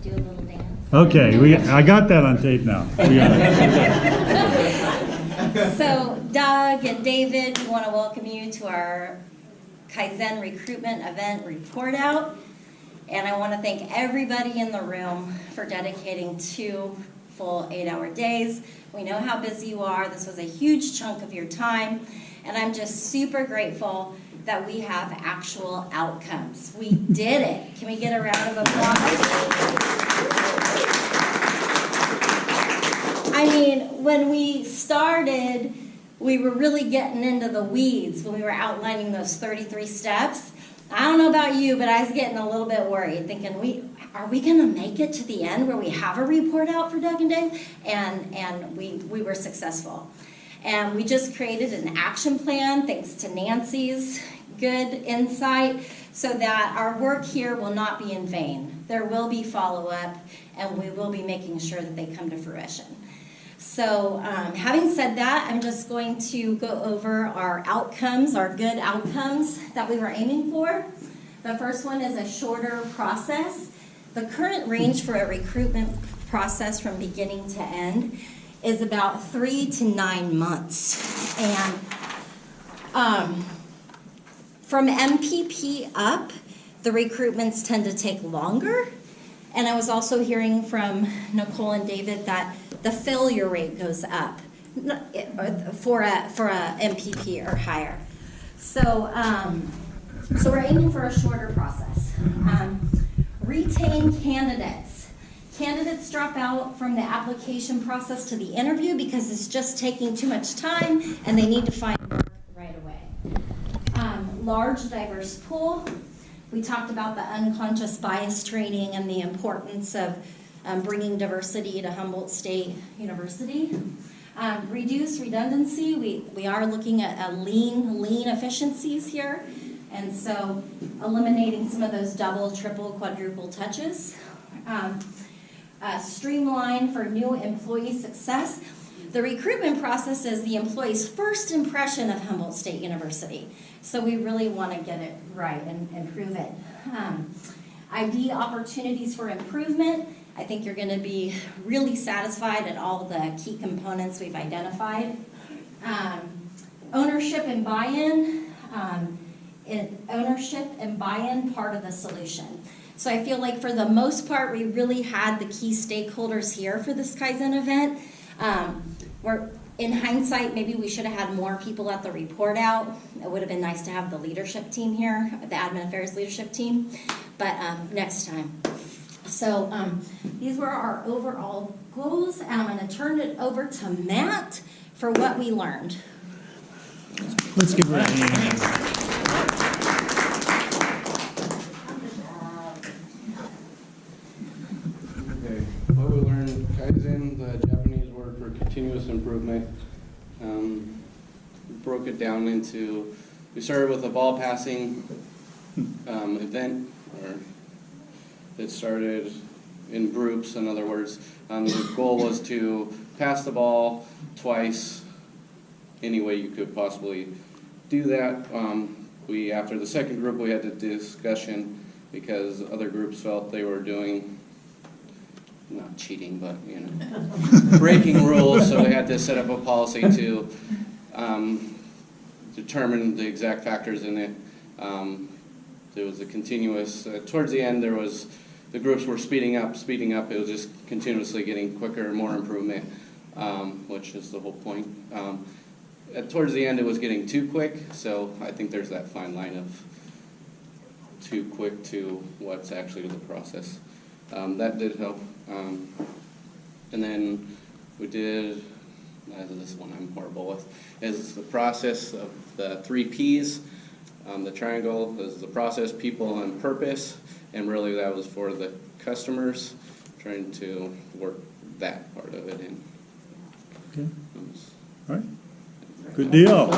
do a little dance. Okay, I got that on tape now. We got it. So Doug and David, we want to welcome you to our Kaizen Recruitment Event Report Out. And I want to thank everybody in the room for dedicating 2 full 8-hour days. We know how busy you are. This was a huge chunk of your time. And I'm just super grateful that we have actual outcomes. We did it. Can we get a round of applause? I mean, when we started, we were really getting into the weeds when we were outlining those 33 steps. I don't know about you, but I was getting a little bit worried, thinking, are we going to make it to the end where we have a report out for Doug and Dave? And we were successful. And we just created an action plan, thanks to Nancy's good insight, so that our work here will not be in vain. There will be follow-up, and we will be making sure that they come to fruition. So having said that, I'm just going to go over our outcomes, our good outcomes that we were aiming for. The first one is a shorter process. The current range for a recruitment process from beginning to end is about 3 to 9 months. And from MPP up, the recruitments tend to take longer. And I was also hearing from Nicole and David that the failure rate goes up for a MPP or higher. So we're aiming for a shorter process. Retain candidates. Candidates drop out from the application process to the interview because it's just taking too much time and they need to find work right away. Large, diverse pool. We talked about the unconscious bias training and the importance of bringing diversity to Humboldt State University. Reduce redundancy. We are looking at lean efficiencies here. And so eliminating some of those double, triple, quadruple touches. Streamline for new employee success. The recruitment process is the employee's first impression of Humboldt State University. So we really want to get it right and improve it. ID opportunities for improvement. I think you're going to be really satisfied at all the key components we've identified. Ownership and buy-in. Ownership and buy-in, part of the solution. So I feel like for the most part, we really had the key stakeholders here for this Kaizen event. In hindsight, maybe we should have had more people at the report out. It would have been nice to have the leadership team here, the admin affairs leadership team, but next time. So these were our overall goals, and I'm going to turn it over to Matt for what we learned. Let's give her a hand. Okay, what we learned, Kaizen, the Japanese word for continuous improvement. We broke it down into, we started with a ball passing event, or it started in groups, in other words. The goal was to pass the ball twice, any way you could possibly do that. After the second group, we had a discussion because other groups felt they were doing, not cheating, but breaking rules, so we had to set up a policy to determine the exact factors in it. There was a continuous, towards the end the groups were speeding up, it was just continuously getting quicker, more improvement, which is the whole point. Towards the end it was getting too quick, so I think there's that fine line of too quick to what's actually the process. That did help. And then we did, this one I'm horrible with, is the process of the 3 Ps. The triangle is the process, people, and purpose, and really that was for the customers, trying to work that part of it in. Okay. All right. Good deal.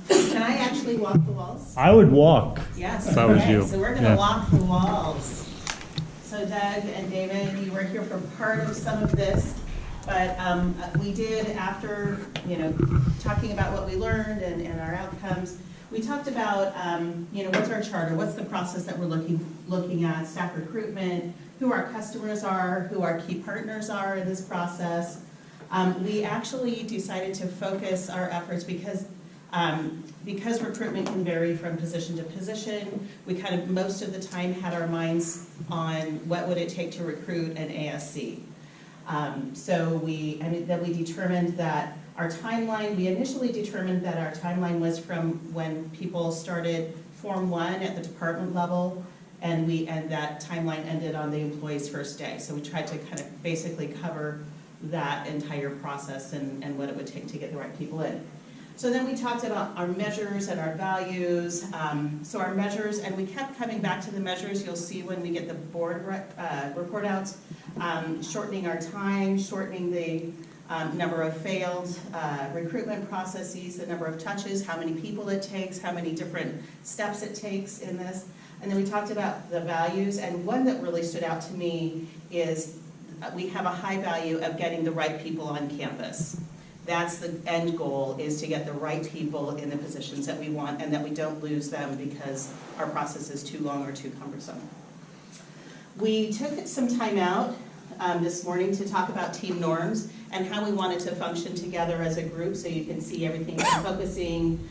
Can I actually walk the walls? I would walk. Yes. If I was okay. you. So we're going to walk the walls. So Doug and David, you were here for part of some of this. But we did, after, talking about what we learned and our outcomes, we talked about, what's our charter, what's the process that we're looking at, staff recruitment, who our customers are, who our key partners are in this process. We actually decided to focus our efforts because recruitment can vary from position to position. We kind of most of the time had our minds on what would it take to recruit an ASC. Then we determined that our timeline, we initially determined that our timeline was from when people started Form 1 at the department level, and that timeline ended on the employee's first day. So we tried to kind of basically cover that entire process and what it would take to get the right people in. So then we talked about our measures and our values. So our measures, and we kept coming back to the measures. You'll see when we get the board report outs, shortening our time, shortening the number of failed recruitment processes, the number of touches, how many people it takes, how many different steps it takes in this. And then we talked about the values, and one that really stood out to me is we have a high value of getting the right people on campus. That's the end goal, is to get the right people in the positions that we want and that we don't lose them because our process is too long or too cumbersome. We took some time out this morning to talk about team norms and how we wanted to function together as a group, so you can see everything from focusing,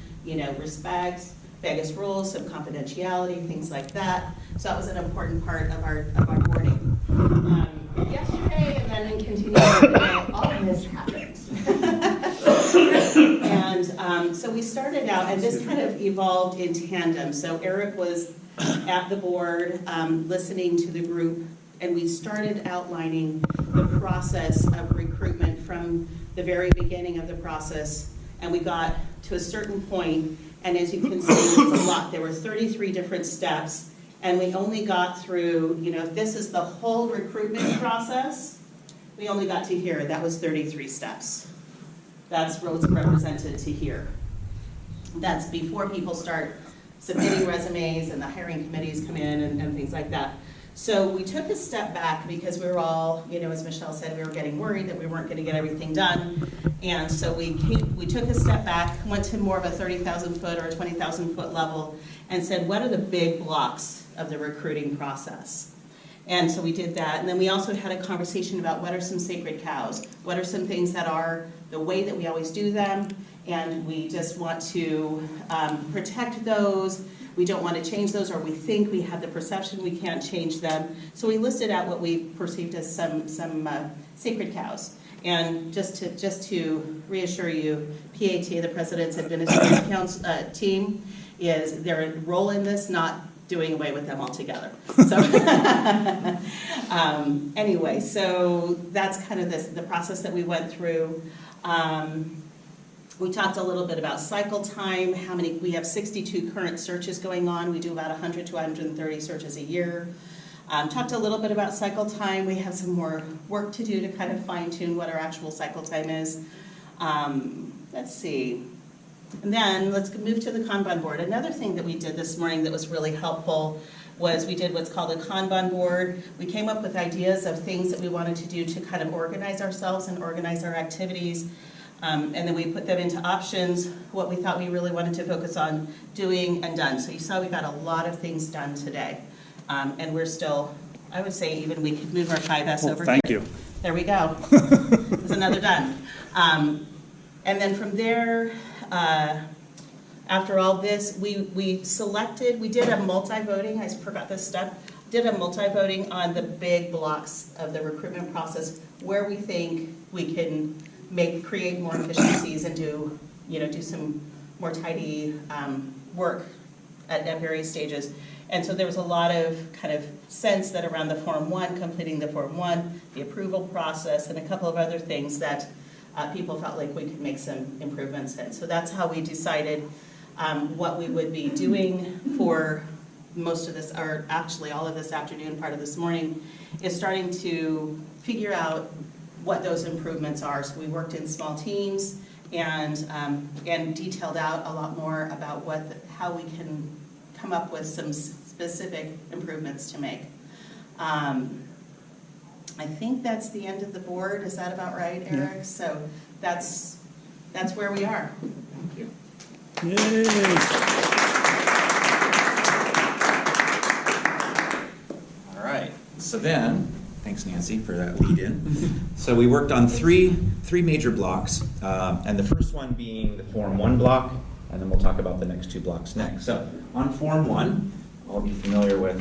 respect, Vegas rules, some confidentiality, things like that. So that was an important part of our morning. Yesterday, and then in continuing today, all of this happened. And so we started out, and this kind of evolved in tandem. So Eric was at the board, listening to the group, and we started outlining the process of recruitment from the very beginning of the process, and we got to a certain point, and as you can see, it's a lot. There were 33 different steps, and we only got through, if this is the whole recruitment process, we only got to here. That was 33 steps. That's what's represented to here. That's before people start submitting resumes and the hiring committees come in and things like that. So we took a step back because we were all, as Michelle said, we were getting worried that we weren't going to get everything done. And so we took a step back, went to more of a 30,000 foot or a 20,000 foot level, and said, what are the big blocks of the recruiting process? And so we did that. And then we also had a conversation about what are some sacred cows? What are some things that are the way that we always do them? And we just want to protect those. We don't want to change those, or we think we have the perception we can't change them. So we listed out what we perceived as some sacred cows. And just to reassure you, PAT, the President's Administrative Council team, is their role in this, not doing away with them altogether. So anyway, so that's kind of the process that we went through. We talked a little bit about cycle time, we have 62 current searches going on. We do about 100 to 130 searches a year. Talked a little bit about cycle time. We have some more work to do to kind of fine tune what our actual cycle time is. Let's see. And then let's move to the Kanban board. Another thing that we did this morning that was really helpful was we did what's called a Kanban board. We came up with ideas of things that we wanted to do to kind of organize ourselves and organize our activities. And then we put them into options, what we thought we really wanted to focus on doing and done. So you saw we got a lot of things done today. And we're still, I would say even we could move our 5S over here. Thank you. There we go. There's another done. And then from there, after all this, we did a multi-voting, I forgot this step, did a multi-voting on the big blocks of the recruitment process where we think we can create more efficiencies and do some more tidy work at various stages. And so there was a lot of kind of sense that around the Form 1, completing the Form 1, the approval process, and a couple of other things that people felt like we could make some improvements in. So that's how we decided what we would be doing for most of this, or actually all of this afternoon, part of this morning, is starting to figure out what those improvements are. So we worked in small teams and detailed out a lot more about how we can come up with some specific improvements to make. I think that's the end of the board. Is that about right, Eric? So that's where we are. Thank you. Yay. All right, so then, thanks Nancy for that lead in. So we worked on three major blocks, and the first one being the Form 1 block, and then we'll talk about the next 2 blocks next. So on Form 1, I'll be familiar with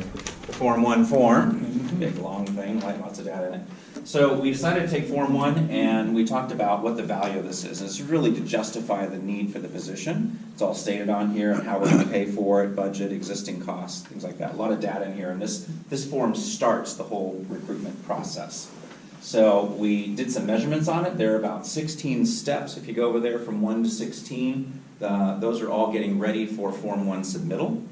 the Form 1 form, big long thing, like lots of data in it. So we decided to take Form 1 and we talked about what the value of this is. And it's really to justify the need for the position. It's all stated on here and how we're going to pay for it, budget, existing costs, things like that. A lot of data in here, and this form starts the whole recruitment process. So we did some measurements on it. There are about 16 steps. If you go over there from 1 to 16, those are all getting ready for Form 1 submittal.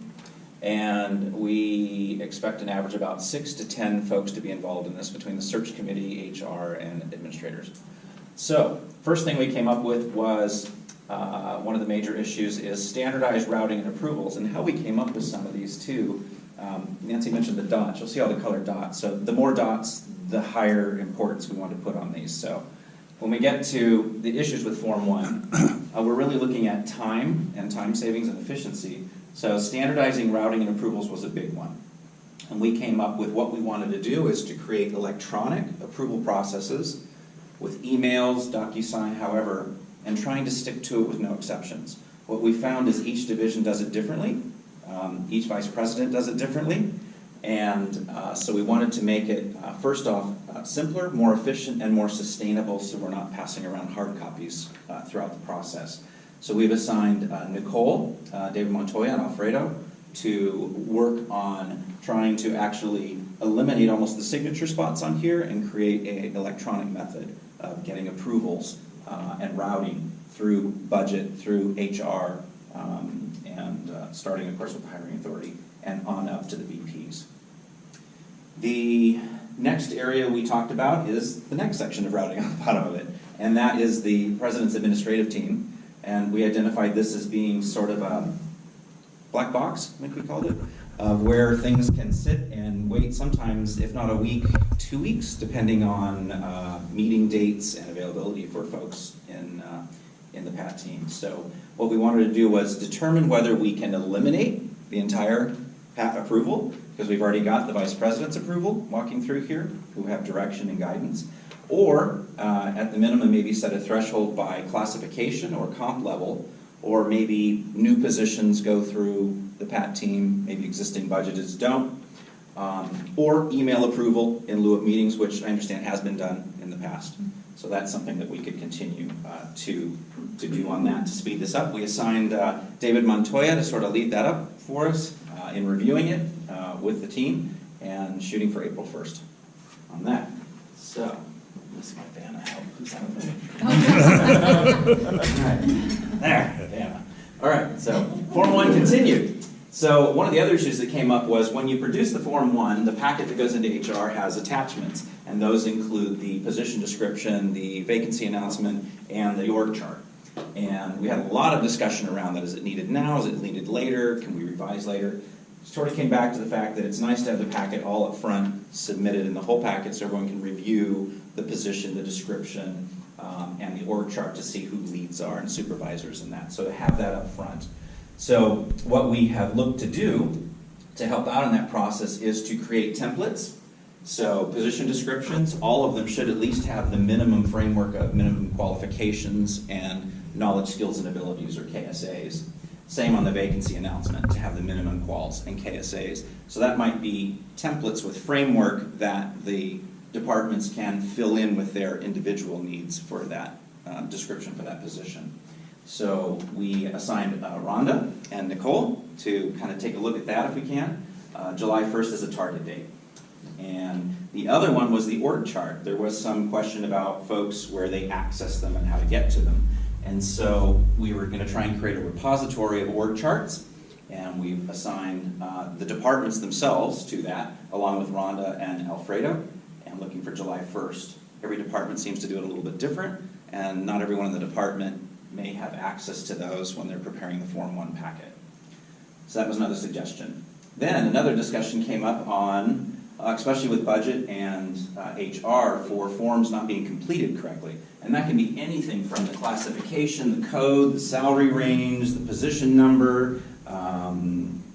And we expect an average about 6 to 10 folks to be involved in this between the search committee, HR, and administrators. So first thing we came up with was one of the major issues is standardized routing and approvals, and how we came up with some of these too. Nancy mentioned the dots. You'll see all the colored dots. So the more dots, the higher importance we want to put on these. So when we get to the issues with Form 1, we're really looking at time and time savings and efficiency. So standardizing routing and approvals was a big one. And we came up with what we wanted to do is to create electronic approval processes with emails, DocuSign, however, and trying to stick to it with no exceptions. What we found is each division does it differently. Each vice president does it differently. And so we wanted to make it, first off, simpler, more efficient, and more sustainable so we're not passing around hard copies throughout the process. So we've assigned Nicole, David Montoya, and Alfredo to work on trying to actually eliminate almost the signature spots on here and create an electronic method of getting approvals and routing through budget, through HR, and starting, of course, with the hiring authority and on up to the VPs. The next area we talked about is the next section of routing on the bottom of it, and that is the president's administrative team. And we identified this as being sort of a black box, I think we called it, of where things can sit and wait sometimes, if not a week, 2 weeks, depending on meeting dates and availability for folks in the PAT team. So what we wanted to do was determine whether we can eliminate the entire PAT approval, because we've already got the vice president's approval walking through here, who have direction and guidance, or at the minimum maybe set a threshold by classification or comp level, or maybe new positions go through the PAT team, maybe existing budgets don't, or email approval in lieu of meetings, which I understand has been done in the past. So that's something that we could continue to do on that to speed this up. We assigned David Montoya to sort of lead that up for us in reviewing it with the team and shooting for April 1st on that. So. This is my Vanna help. There, Vanna. All right, so Form 1 continued. So one of the other issues that came up was when you produce the Form 1, the packet that goes into HR has attachments, and those include the position description, the vacancy announcement, and the org chart. And we had a lot of discussion around that. Is it needed now? Is it needed later? Can we revise later? Sort of came back to the fact that it's nice to have the packet all up front, submitted in the whole packet so everyone can review the position, the description, and the org chart to see who leads are and supervisors and that. So to have that up front. So what we have looked to do to help out in that process is to create templates. So position descriptions, all of them should at least have the minimum framework of minimum qualifications and knowledge, skills, and abilities, or KSAs. Same on the vacancy announcement, to have the minimum quals and KSAs. So that might be templates with framework that the departments can fill in with their individual needs for that description for that position. So we assigned Rhonda and Nicole to kind of take a look at that if we can. July 1st is a target date. And the other one was the org chart. There was some question about folks where they access them and how to get to them. And so we were going to try and create a repository of org charts, and we've assigned the departments themselves to that, along with Rhonda and Alfredo, and looking for July 1st. Every department seems to do it a little bit different, and not everyone in the department may have access to those when they're preparing the Form 1 packet. So that was another suggestion. Then another discussion came up on especially with budget and HR, for forms not being completed correctly. And that can be anything from the classification, the code, the salary range, the position number,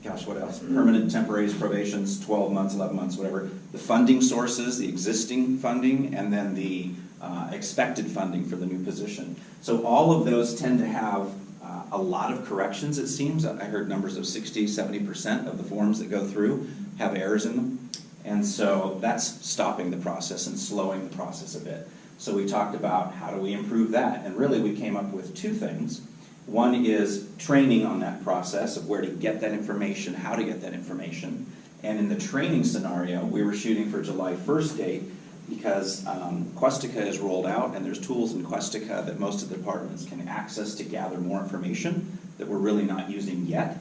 gosh, what else? Permanent, temporaries, probations, 12 months, 11 months, whatever. The funding sources, the existing funding, and then the expected funding for the new position. So all of those tend to have a lot of corrections, it seems. I heard numbers of 60, 70% of the forms that go through have errors in them. And so that's stopping the process and slowing the process a bit. So we talked about how do we improve that. And really we came up with two things. One is training on that process of where to get that information, how to get that information. And in the training scenario, we were shooting for July 1st date because Questica is rolled out and there's tools in Questica that most of the departments can access to gather more information that we're really not using yet.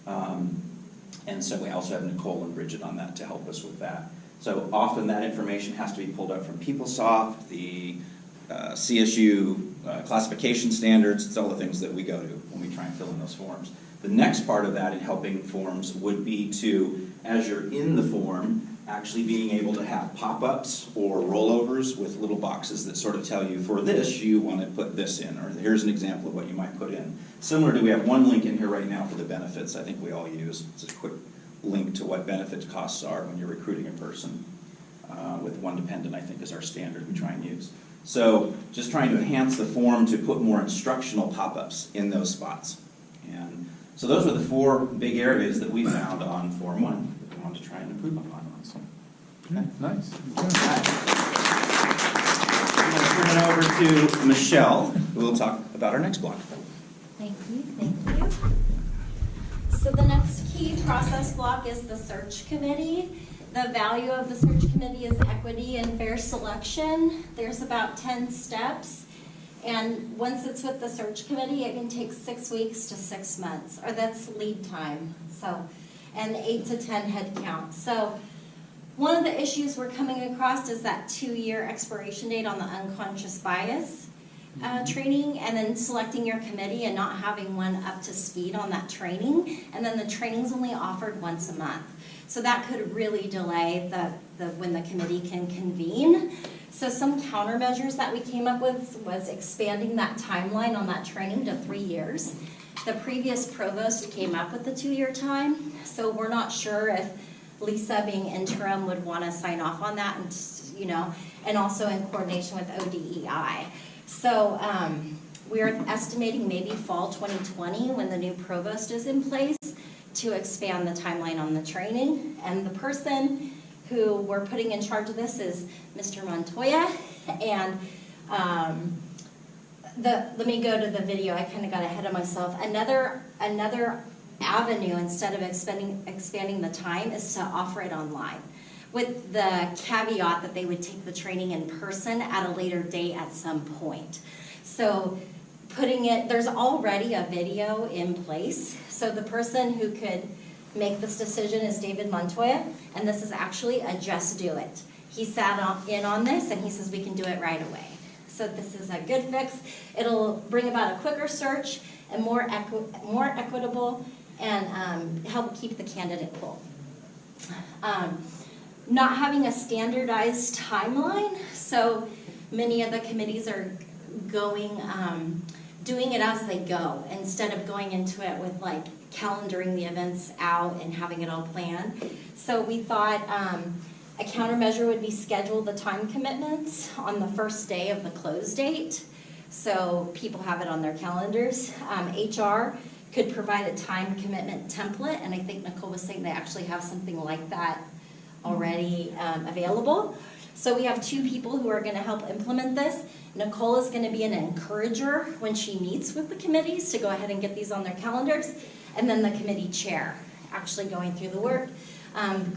And so we also have Nicole and Bridget on that to help us with that. So often that information has to be pulled up from PeopleSoft, the CSU classification standards. It's all the things that we go to when we try and fill in those forms. The next part of that in helping forms would be to, as you're in the form, actually being able to have pop-ups or rollovers with little boxes that sort of tell you, for this, you want to put this in, or here's an example of what you might put in. Similar to, we have one link in here right now for the benefits I think we all use. It's a quick link to what benefits costs are when you're recruiting a person. With one dependent, I think, is our standard we try and use. So just trying to enhance the form to put more instructional pop-ups in those spots. And so those were the four big areas that we found on Form 1 that we wanted to try and improve upon. Okay, nice. I'm going to turn it over to Michelle, who will talk about our next block. Thank you, thank you. So the next key process block is the search committee. The value of the search committee is equity and fair selection. There's about 10 steps. And once it's with the search committee, it can take 6 weeks to 6 months, or that's lead time. So, and 8 to 10 head count. So one of the issues we're coming across is that 2-year expiration date on the unconscious bias training, and then selecting your committee and not having one up to speed on that training. And then the training's only offered once a month. So that could really delay when the committee can convene. So some countermeasures that we came up with was expanding that timeline on that training to 3 years. The previous provost came up with the 2-year time, so we're not sure if Lisa, being interim, would want to sign off on that, and also in coordination with ODEI. So we're estimating maybe fall 2020 when the new provost is in place to expand the timeline on the training. And the person who we're putting in charge of this is Mr. Montoya. And let me go to the video. I kind of got ahead of myself. Another avenue, instead of expanding the time, is to offer it online, with the caveat that they would take the training in person at a later date at some point. So there's already a video in place. So the person who could make this decision is David Montoya, and this is actually a Just Do It. He sat in on this and he says we can do it right away. So this is a good fix. It'll bring about a quicker search and more equitable, and help keep the candidate cool. Not having a standardized timeline, so many of the committees are doing it as they go, instead of going into it with like calendaring the events out and having it all planned. So we thought a countermeasure would be schedule the time commitments on the first day of the close date, so people have it on their calendars. HR could provide a time commitment template, and I think Nicole was saying they actually have something like that already available. So we have 2 people who are going to help implement this. Nicole is going to be an encourager when she meets with the committees to go ahead and get these on their calendars, and then the committee chair actually going through the work,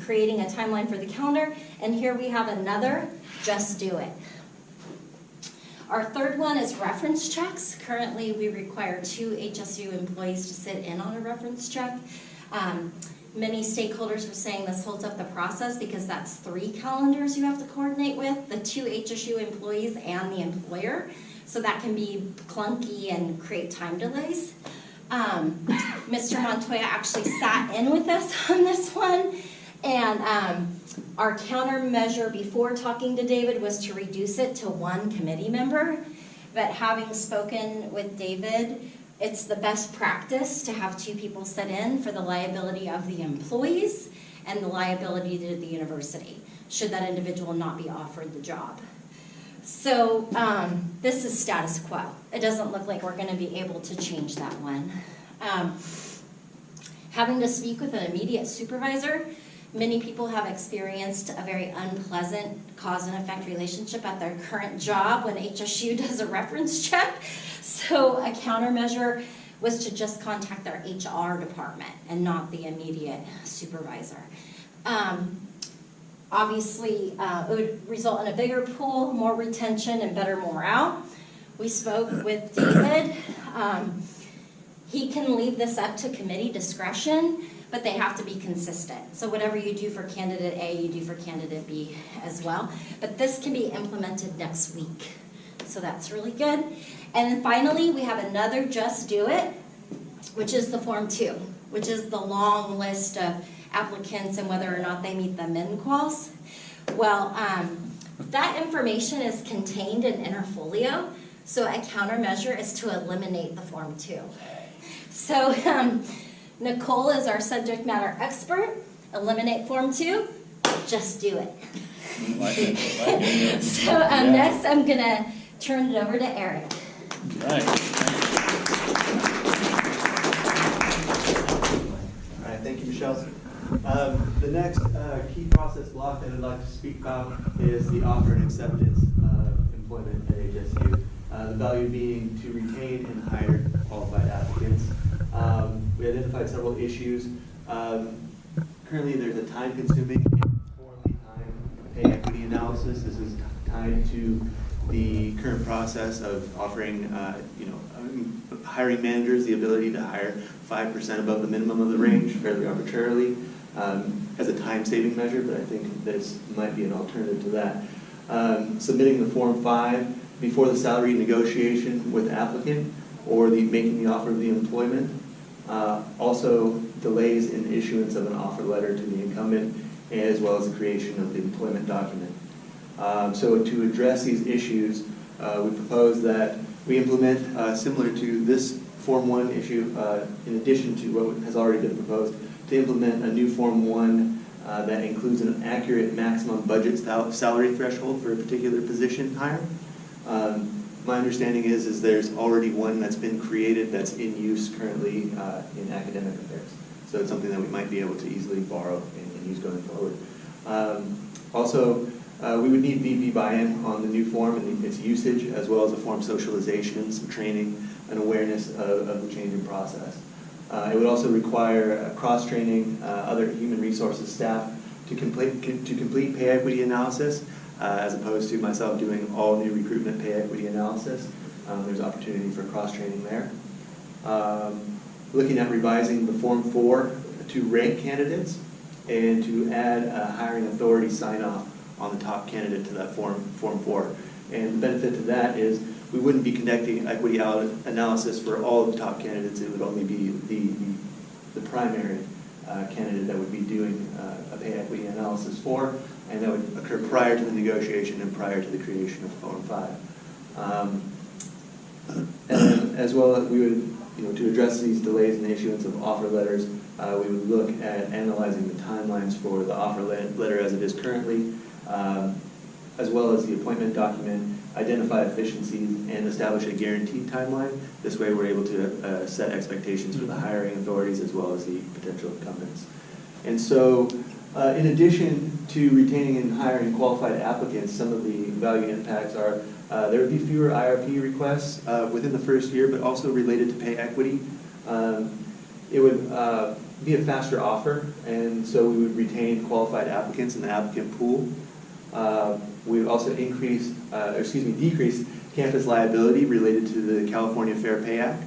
creating a timeline for the calendar. And here we have another Just Do It. Our third one is reference checks. Currently, we require 2 HSU employees to sit in on a reference check. Many stakeholders were saying this holds up the process because that's 3 calendars you have to coordinate with, the 2 HSU employees and the employer. So that can be clunky and create time delays. Mr. Montoya actually sat in with us on this one, And our countermeasure before talking to David was to reduce it to one committee member. But having spoken with David, it's the best practice to have two people sit in for the liability of the employees and the liability to the university, should that individual not be offered the job. So this is status quo. It doesn't look like we're going to be able to change that one. Having to speak with an immediate supervisor, many people have experienced a very unpleasant cause and effect relationship at their current job when HSU does a reference check. So a countermeasure was to just contact their HR department and not the immediate supervisor. Obviously, it would result in a bigger pool, more retention, and better morale. We spoke with David. He can leave this up to committee discretion, but they have to be consistent. So whatever you do for candidate A, you do for candidate B as well. But this can be implemented next week. So that's really good. And then finally, we have another Just Do It, which is the Form 2, which is the long list of applicants and whether or not they meet the min quals. Well, that information is contained in Interfolio, so a countermeasure is to eliminate the Form 2. So Nicole is our subject matter expert. Eliminate Form 2, just do it. Like it. So next I'm going to turn it over to Eric. Right. All right, thank you, Michelle. The next key process block that I'd like to speak about is the offer and acceptance of employment at HSU. The value being to retain and hire qualified applicants. We identified several issues. Currently, there's a time-consuming and poorly timed pay equity analysis. This is tied to the current process of offering, hiring managers the ability to hire 5% above the minimum of the range fairly arbitrarily as a time-saving measure, but I think this might be an alternative to that. Submitting the Form 5 before the salary negotiation with applicant or making the offer of the employment. Also delays in issuance of an offer letter to the incumbent, as well as the creation of the employment document. So to address these issues, we propose that we implement, similar to this Form 1 issue, in addition to what has already been proposed, to implement a new Form 1 that includes an accurate maximum budget salary threshold for a particular position hire. My understanding is there's already one that's been created that's in use currently in academic affairs. So it's something that we might be able to easily borrow and use going forward. Also, we would need VP buy-in on the new form and its usage, as well as a form socialization, some training, and awareness of the changing process. It would also require cross-training other human resources staff to complete pay equity analysis, as opposed to myself doing all new recruitment pay equity analysis. There's opportunity for cross-training there. Looking at revising the Form 4 to rank candidates and to add a hiring authority sign-off on the top candidate to that Form 4. And the benefit to that is we wouldn't be conducting equity analysis for all of the top candidates. It would only be the primary candidate that would be doing a pay equity analysis for, and that would occur prior to the negotiation and prior to the creation of Form 5. And then as well, we would, to address these delays in the issuance of offer letters, we would look at analyzing the timelines for the offer letter as it is currently, as well as the appointment document, identify efficiencies, and establish a guaranteed timeline. This way we're able to set expectations for the hiring authorities as well as the potential incumbents. And so, in addition to retaining and hiring qualified applicants, some of the value impacts are there would be fewer IRP requests within the first year, but also related to pay equity. It would be a faster offer, and so we would retain qualified applicants in the applicant pool. We would also decrease campus liability related to the California Fair Pay Act.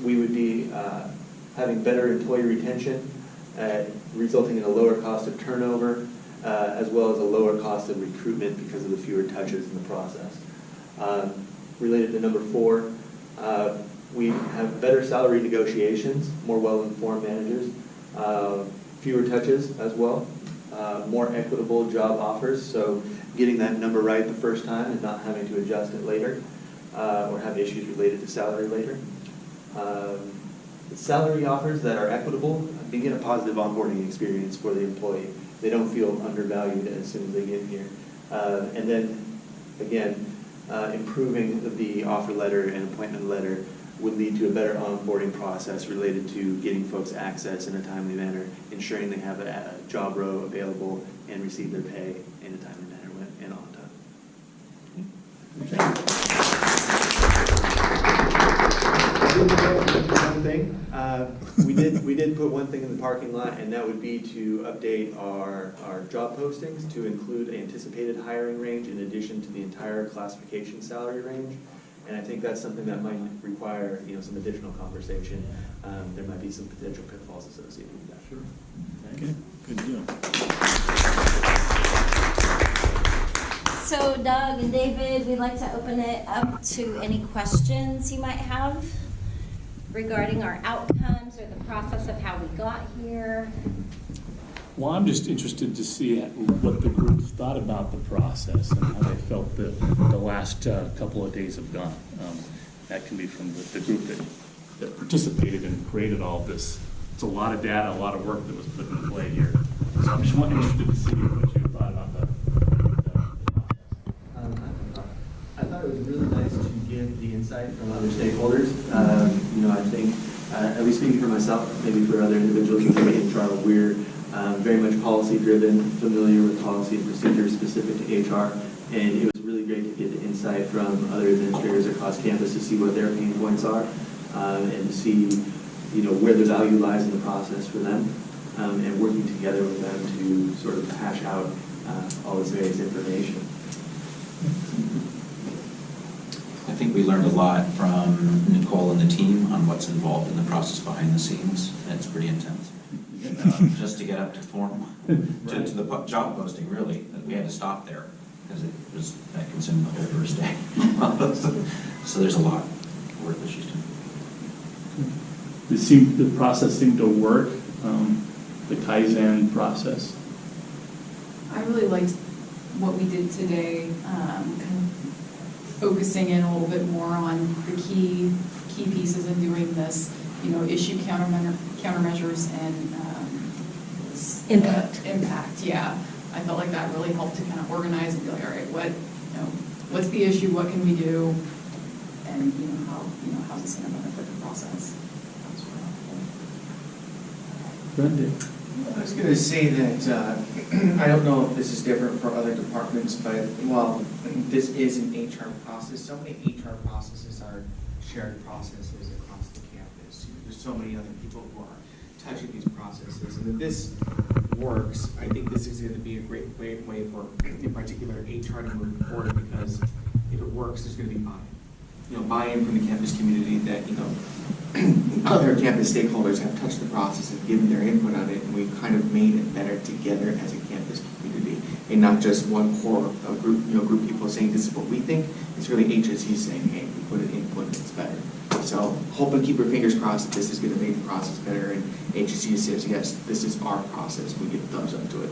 We would be having better employee retention, resulting in a lower cost of turnover, as well as a lower cost of recruitment because of the fewer touches in the process. Related to number 4, we have better salary negotiations, more well-informed managers, fewer touches as well, more equitable job offers, so getting that number right the first time and not having to adjust it later, or have issues related to salary later. Salary offers that are equitable begin a positive onboarding experience for the employee. They don't feel undervalued as soon as they get here. And then, again, improving the offer letter and appointment letter would lead to a better onboarding process related to getting folks access in a timely manner, ensuring they have a job row available and receive their pay in a timely manner and on time. One thing, we did put one thing in the parking lot, and that would be to update our job postings to include anticipated hiring range in addition to the entire classification salary range. And I think that's something that might require, some additional conversation. There might be some potential pitfalls associated with that. Sure. Okay, good deal. So Doug and David, we'd like to open it up to any questions you might have regarding our outcomes or the process of how we got here. Well, I'm just interested to see what the group thought about the process and how they felt the last couple of days have gone. That can be from the group that participated and created all this. It's a lot of data, a lot of work that was put in play here. So I'm just interested to see what you thought about the process. I thought it was really nice to get the insight from other stakeholders. I think, at least speaking for myself, maybe for other individuals in the HR, we're very much policy-driven, familiar with policy and procedures specific to HR, and it was really great to get the insight from other administrators across campus to see what their pain points are, and to see, where the value lies in the process for them, and working together with them to sort of hash out all this various information. I think we learned a lot from Nicole and the team on what's involved in the process behind the scenes. It's pretty intense. Just to get up to form, to the job posting, really, we had to stop there because that consumed the whole first day. So there's a lot of work that she's doing. The process seemed to work, the Kaizen process. I really liked what we did today, kind of focusing in a little bit more on the key pieces in doing this, issue countermeasures and impact. Yeah, I felt like that really helped to kind of organize and be like, all right, what's the issue? What can we do? And how's this going to benefit the process? That's really helpful. Brenda. I was going to say that I don't know if this is different for other departments, but this is an HR process. So many HR processes are shared processes across the campus. There's so many other people who are touching these processes, and if this works, I think this is going to be a great way for, in particular, HR to move forward, because if it works, there's going to be buy-in. Buy-in from the campus community that other campus stakeholders have touched the process and given their input on it, and we've kind of made it better together as a campus community, and not just one core group of people saying this is what we think. It's really HSE saying, hey, we put an input and it's better. So hope and keep your fingers crossed that this is going to make the process better, and HSE says yes, this is our process. We give thumbs up to it.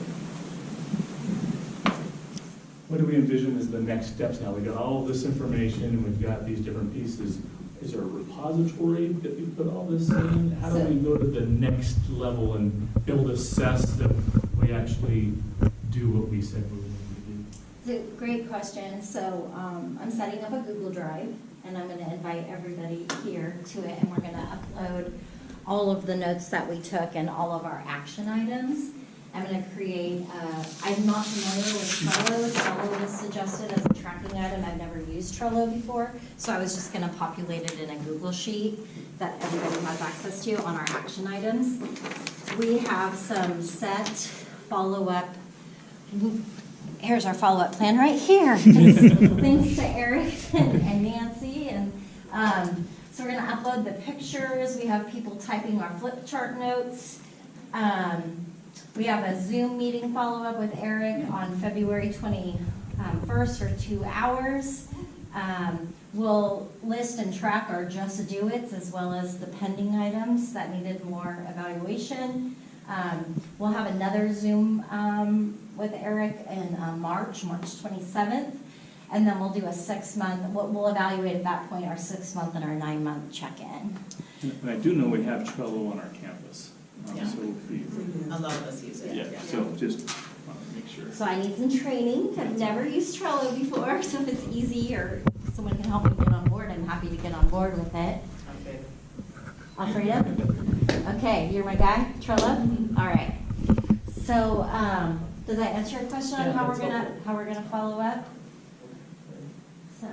What do we envision as the next steps now? We got all this information and we've got these different pieces. Is there a repository that we put all this in? How do we go to the next level and be able to assess that we actually do what we said we were going to do? It's a great question. So I'm setting up a Google Drive, and I'm going to invite everybody here to it, and we're going to upload all of the notes that we took and all of our action items. I'm going to create, I'm not familiar with Trello. Trello was suggested as a tracking item. I've never used Trello before, so I was just going to populate it in a Google sheet that everybody has access to on our action items. We have some set follow-up. Here's our follow-up plan right here. Thanks to Eric and Nancy. And so we're going to upload the pictures. We have people typing our flip chart notes. We have a Zoom meeting follow-up with Eric on February 21st for 2 hours. We'll list and track our just do-its as well as the pending items that needed more evaluation. We'll have another Zoom with Eric in March 27th. And then we'll do a 6-month, we'll evaluate at that point our 6-month and our 9-month check-in. And I do know we have Trello on our campus. Yeah. So A lot of us use it. yeah, so just want to make sure. So I need some training. I've never used Trello before, so if it's easy or someone can help me get on board, I'm happy to get on board with it. Okay. Alfredo? Okay, you're my guy, Trello? All right. So, does that answer your question on how we're gonna follow up? So,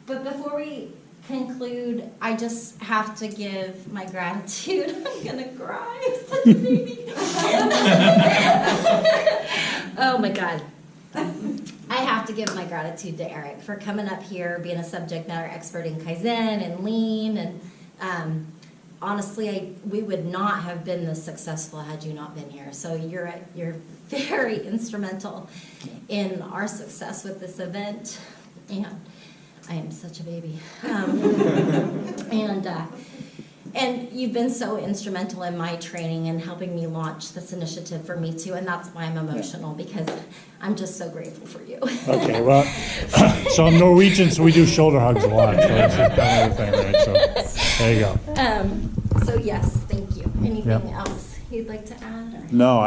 but before we conclude, I just have to give my gratitude. I'm gonna cry. I'm such a baby. Oh my God. I have to give my gratitude to Eric for coming up here, being a subject matter expert in Kaizen and Lean, and honestly, we would not have been this successful had you not been here. So you're very instrumental in our success with this event, and I am such a baby. And you've been so instrumental in my training and helping me launch this initiative for me too, and that's why I'm emotional, because I'm just so grateful for you. Okay, well, so I'm Norwegian, so we do shoulder hugs a lot, so it's kind of a thing, right? So there you go. So yes, thank you. Anything Yep. else you'd like to add? Or? No,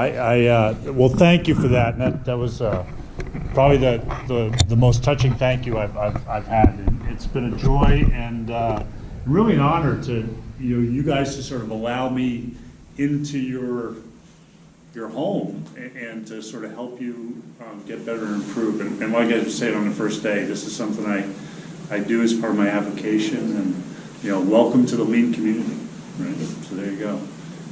well, thank you for that. And that was probably the most touching thank you I've had. And it's been a joy and really an honor to you guys to sort of allow me into your home and to sort of help you get better and improve. And like I said on the first day, this is something I do as part of my application. And welcome to the Lean community. Right. So there you go.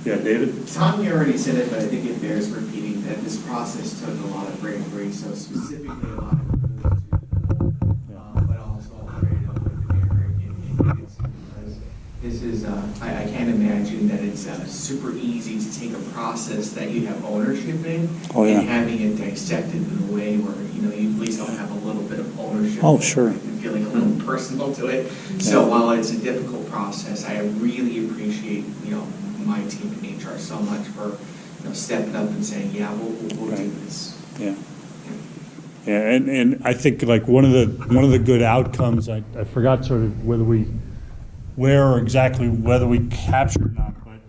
Yeah, David? Tom, you already said it, but I think it bears repeating that this process took a lot of bravery, so specifically a lot of courage, but also afraid of what the Eric and because this is, I can't imagine that it's super easy to take a process that you have ownership in and having it dissected in a way where, you at least don't have a little bit of ownership. Oh, sure. And feeling a little personal to it. So while it's a difficult process, I really appreciate, my team in HR so much for stepping up and saying, yeah, we'll do this. Yeah. Yeah, and I think like one of the good outcomes, I forgot sort of whether we captured or not, but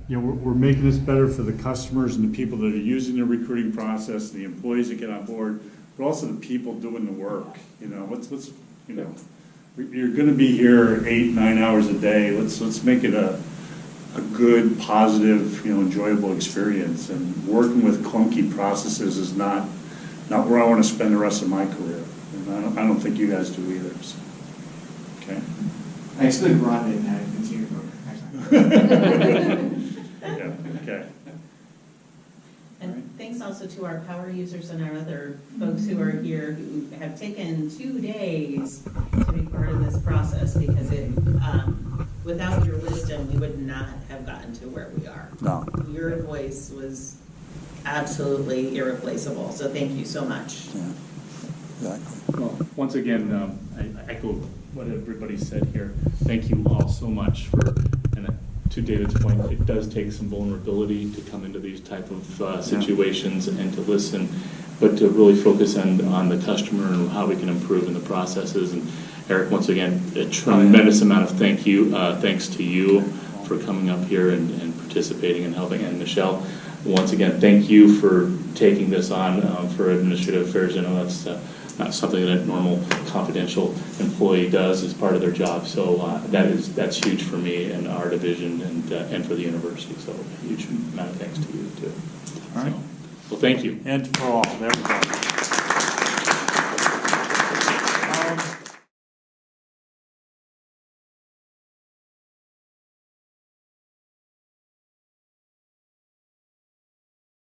we're making this better for the customers and the people that are using the recruiting process, and the employees that get on board, but also the people doing the work. You're going to be here 8-9 hours a day. Let's make it a good, positive, enjoyable experience. And working with clunky processes is not where I want to spend the rest of my career. And I don't think you guys do either. So. Okay. I exclude Rhonda in that. Continue. Yeah. Okay. And thanks also to our power users and our other folks who are here who have taken 2 days to be part of this process, because without your wisdom, we would not have gotten to where we are. No. Your voice was absolutely irreplaceable, so thank you so much. Yeah. Exactly. Well, once again, I echo what everybody said here. Thank you all so much and to David's point, it does take some vulnerability to come into these type of situations and to listen, but to really focus on the customer and how we can improve in the processes. And Eric, once again, a tremendous amount of thanks to you for coming up here and participating and helping. And Michelle, once again, thank you for taking this on for administrative affairs. I know that's not something that a normal confidential employee does as part of their job. So that's huge for me and our division and for the university. So a huge amount of thanks to you too. All right. Well, thank you. And for all. There we go.